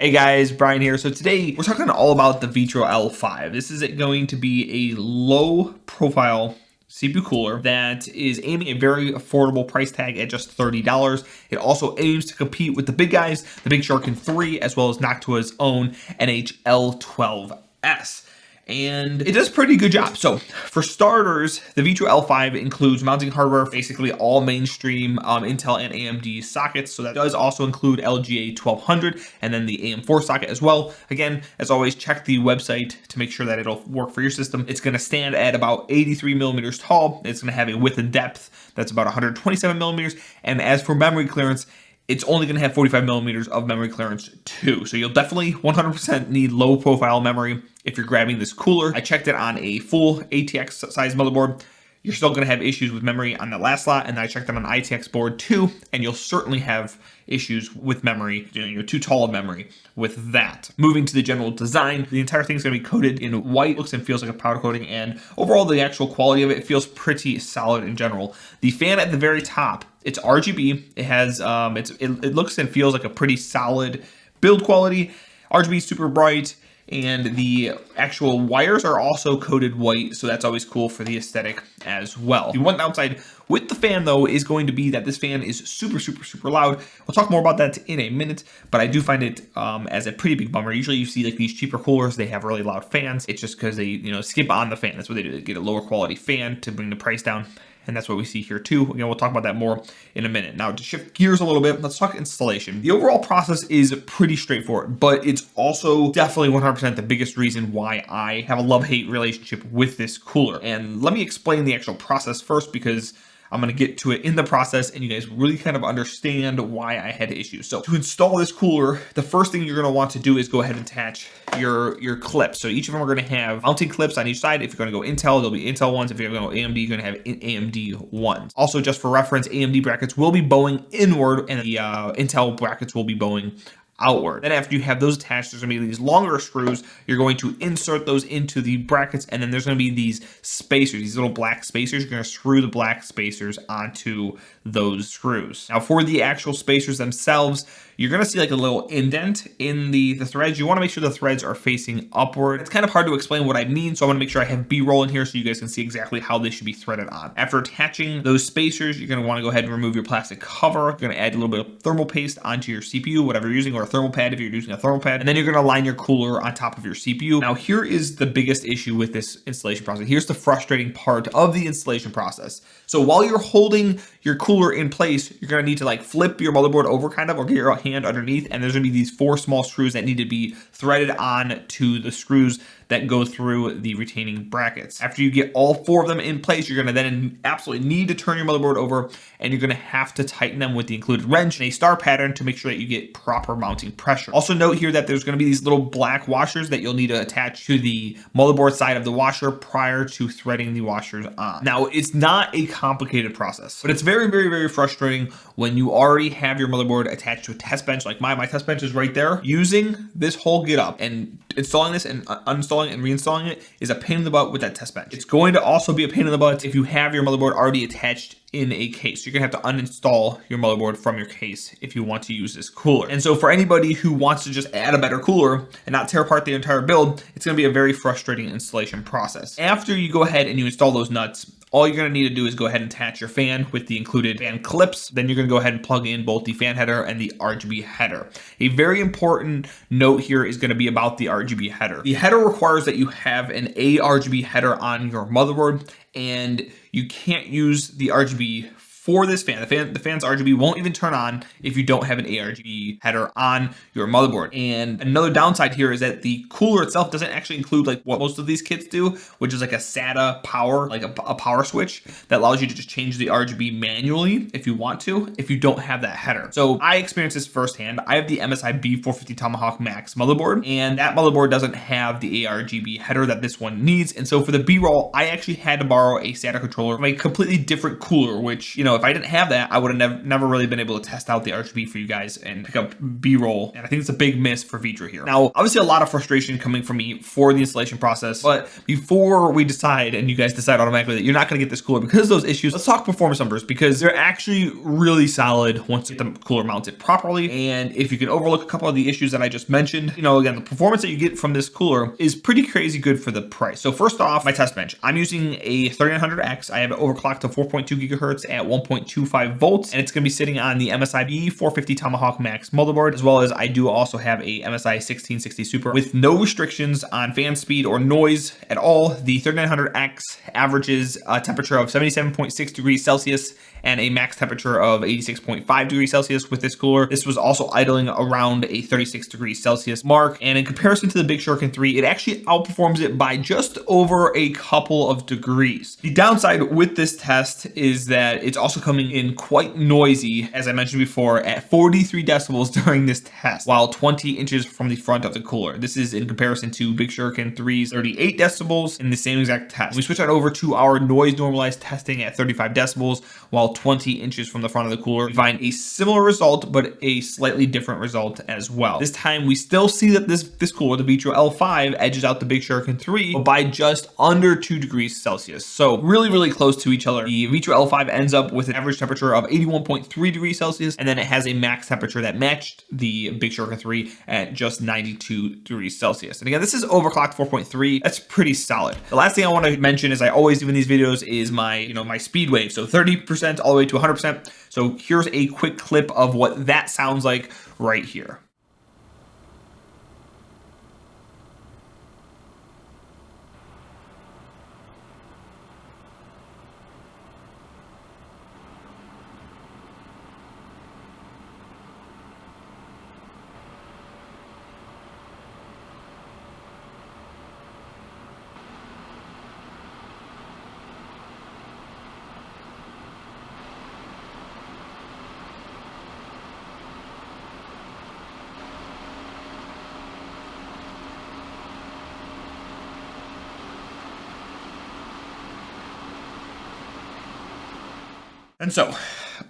Hey guys, Brian here. So today we're talking all about the Vitro L5. This is going to be a low profile CPU cooler that is aiming a very affordable price tag at just $30. It also aims to compete with the big guys, the Big Shark in 3, as well as Noctua's own NHL12S. And it does a pretty good job. So for starters, the Vitro L5 includes mounting hardware, basically all mainstream Intel and AMD sockets. So that does also include LGA 1200 and then the AM4 socket as well. Again, as always, check the website to make sure that it'll work for your system. It's going to stand at about 83 millimeters tall. It's going to have a width and depth that's about 127 millimeters. And as for memory clearance, it's only going to have 45 millimeters of memory clearance too. So you'll definitely 100% need low profile memory if you're grabbing this cooler. I checked it on a full ATX size motherboard. You're still going to have issues with memory on that last slot, and I checked it on an ITX board too, and you'll certainly have issues with memory, you're too tall of memory with that. Moving to the general design, the entire thing is going to be coated in white, looks and feels like a powder coating, and overall the actual quality of it feels pretty solid in general. The fan at the very top, it's RGB. It has it looks and feels like a pretty solid build quality. RGB super bright. And the actual wires are also coated white, so that's always cool for the aesthetic as well. The one downside with the fan, though, is going to be that this fan is super loud. We'll talk more about that in a minute, but I do find it as a pretty big bummer. Usually you see like these cheaper coolers, they have really loud fans. It's just because they, skip on the fan. That's what they do. They get a lower quality fan to bring the price down. And that's what we see here too. Again, we'll talk about that more in a minute. Now, to shift gears a little bit, let's talk installation. The overall process is pretty straightforward, but it's also definitely 100% the biggest reason why I have a love-hate relationship with this cooler. And let me explain the actual process first, because I'm going to get to it in the process and you guys really kind of understand why I had issues. So to install this cooler, the first thing you're going to want to do is go ahead and attach your clips. So each of them are going to have mounting clips on each side. If you're going to go Intel, there'll be Intel ones. If you're going to go AMD, you're going to have AMD ones. Also, just for reference, AMD brackets will be bowing inward and the Intel brackets will be bowing outward. Then after you have those attached, there's going to be these longer screws. You're going to insert those into the brackets, and then there's going to be these spacers, these little black spacers. You're going to screw the black spacers onto those screws. Now for the actual spacers themselves, you're going to see like a little indent in the threads. You want to make sure the threads are facing upward. It's kind of hard to explain what I mean, so I want to make sure I have B-roll in here so you guys can see exactly how they should be threaded on. After attaching those spacers, you're going to want to go ahead and remove your plastic cover. You're going to add a little bit of thermal paste onto your CPU, whatever you're using, or a thermal pad if you're using a thermal pad, and then you're going to line your cooler on top of your CPU. Now here is the biggest issue with this installation process. Here's the frustrating part of the installation process. So while you're holding your cooler in place, you're going to need to like flip your motherboard over kind of, or get your hand underneath, and there's going to be these 4 small screws that need to be threaded on to the screws that go through the retaining brackets. After you get all 4 of them in place, you're going to then absolutely need to turn your motherboard over, and you're going to have to tighten them with the included wrench and a star pattern to make sure that you get proper mounting pressure. Also note here that there's going to be these little black washers that you'll need to attach to the motherboard side of the washer prior to threading the washers on. Now, it's not a complicated process, but it's very frustrating when you already have your motherboard attached to a test bench like mine. My test bench is right there. Using this whole get up and installing this and uninstalling and reinstalling it is a pain in the butt with that test bench. It's going to also be a pain in the butt if you have your motherboard already attached in a case. You're gonna have to uninstall your motherboard from your case if you want to use this cooler. And so for anybody who wants to just add a better cooler and not tear apart the entire build, it's gonna be a very frustrating installation process. After you go ahead and you install those nuts, all you're going to need to do is go ahead and attach your fan with the included fan clips. Then you're going to go ahead and plug in both the fan header and the RGB header. A very important note here is going to be about the RGB header. The header requires that you have an ARGB header on your motherboard, and you can't use the RGB for this fan. The fan's RGB won't even turn on if you don't have an ARGB header on your motherboard. And another downside here is that the cooler itself doesn't actually include like what most of these kits do, which is like a SATA power, like a power switch that allows you to just change the RGB manually if you want to, if you don't have that header. So I experienced this firsthand. I have the MSI B450 Tomahawk Max motherboard, and that motherboard doesn't have the ARGB header that this one needs. And so for the B-roll, I actually had to borrow a SATA controller from a completely different cooler, which, if I didn't have that, I would have never really been able to test out the RGB for you guys and pick up B-roll. And I think it's a big miss for Vetroo here. Now, obviously a lot of frustration coming from me for the installation process, but before we decide, and you guys decide automatically that you're not going to get this cooler because of those issues, let's talk performance numbers, because they're actually really solid once you get the cooler mounted properly. And if you can overlook a couple of the issues that I just mentioned, you know, again, the performance that you get from this cooler is pretty crazy good for the price. So first off, my test bench, I'm using a 3900X. I have it overclocked to 4.2 gigahertz at 1.25 volts, and it's going to be sitting on the MSI B450 Tomahawk Max motherboard, as well as I do also have a MSI 1660 Super with no restrictions on fan speed or noise at all. The 3900X averages a temperature of 77.6 degrees Celsius and a max temperature of 86.5 degrees Celsius with this cooler. This was also idling around a 36 degrees Celsius mark. And in comparison to the Big Shuriken 3, it actually outperforms it by just over a couple of degrees. The downside with this test is that it's also coming in quite noisy, as I mentioned before, at 43 decibels during this test, while 20 inches from the front of the cooler. This is in comparison to Big Shuriken 3's 38 decibels in the same exact test. We switch that over to our noise normalized testing at 35 decibels, while 20 inches from the front of the cooler. We find a similar result, but a slightly different result as well. This time we still see that this cooler, the Vitro L5, edges out the Big Shuriken 3 by just under 2 degrees Celsius. So really, really close to each other. The Vitro L5 ends up with an average temperature of 81.3 degrees Celsius, and then it has a max temperature that matched the Big Shuriken 3 at just 92 degrees Celsius. And again, this is overclocked 4.3. That's pretty solid. The last thing I want to mention, as I always do in these videos, is my, my speed wave. So 30% all the way to 100%. So here's a quick clip of what that sounds like right here. And so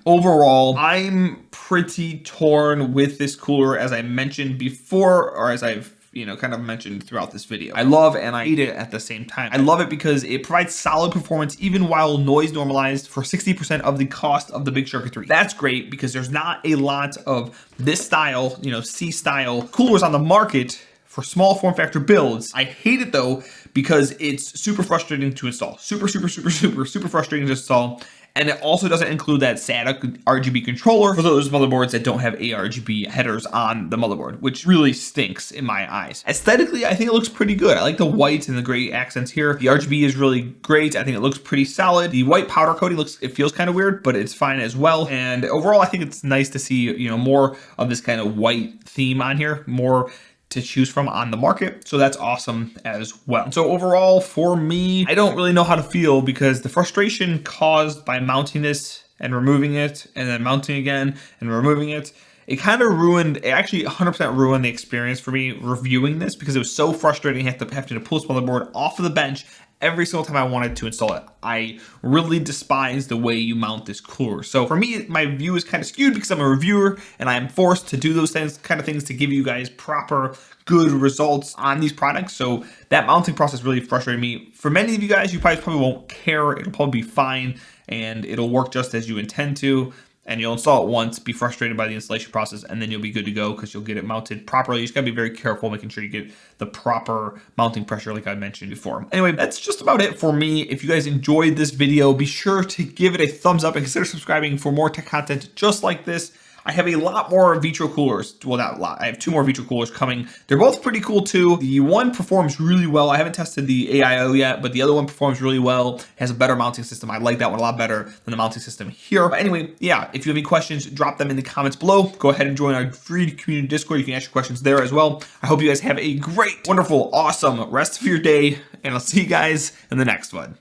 overall, I'm pretty torn with this cooler, as I mentioned before, or as I've kind of mentioned throughout this video. I love and I hate it at the same time. I love it because it provides solid performance even while noise normalized for 60% of the cost of the Big Shuriken 3. That's great because there's not a lot of this style, C-style coolers on the market for small form factor builds. I hate it though because it's super frustrating to install. Super frustrating to install. And it also doesn't include that SATA RGB controller for those motherboards that don't have ARGB headers on the motherboard, which really stinks in my eyes. Aesthetically, I think it looks pretty good. I like the white and the gray accents here. The RGB is really great. I think it looks pretty solid. The white powder coating it feels kind of weird, but it's fine as well. And overall, I think it's nice to see, more of this kind of white theme on here, more to choose from on the market. So that's awesome as well. So overall, for me, I don't really know how to feel because the frustration caused by mounting this and removing it and then mounting again and removing it, it kind of actually 100% ruined the experience for me reviewing this because it was so frustrating having to pull this motherboard off of the bench every single time I wanted to install it. I really despise the way you mount this cooler. So for me, my view is kind of skewed because I'm a reviewer and I am forced to do those kind of things to give you guys proper, good results on these products. So that mounting process really frustrated me. For many of you guys, you probably won't care. It'll probably be fine and it'll work just as you intend to. And you'll install it once, be frustrated by the installation process, and then you'll be good to go because you'll get it mounted properly. You just gotta be very careful making sure you get the proper mounting pressure like I mentioned before. Anyway, that's just about it for me. If you guys enjoyed this video, be sure to give it a thumbs up and consider subscribing for more tech content just like this. I have a lot more Vetroo coolers. Well, not a lot. I have 2 more Vetroo coolers coming. They're both pretty cool too. The one performs really well. I haven't tested the AIO yet, but the other one performs really well. Has a better mounting system. I like that one a lot better than the mounting system here. But anyway, yeah, if you have any questions, drop them in the comments below. Go ahead and join our free community Discord. You can ask your questions there as well. I hope you guys have a great, wonderful, awesome rest of your day, and I'll see you guys in the next one.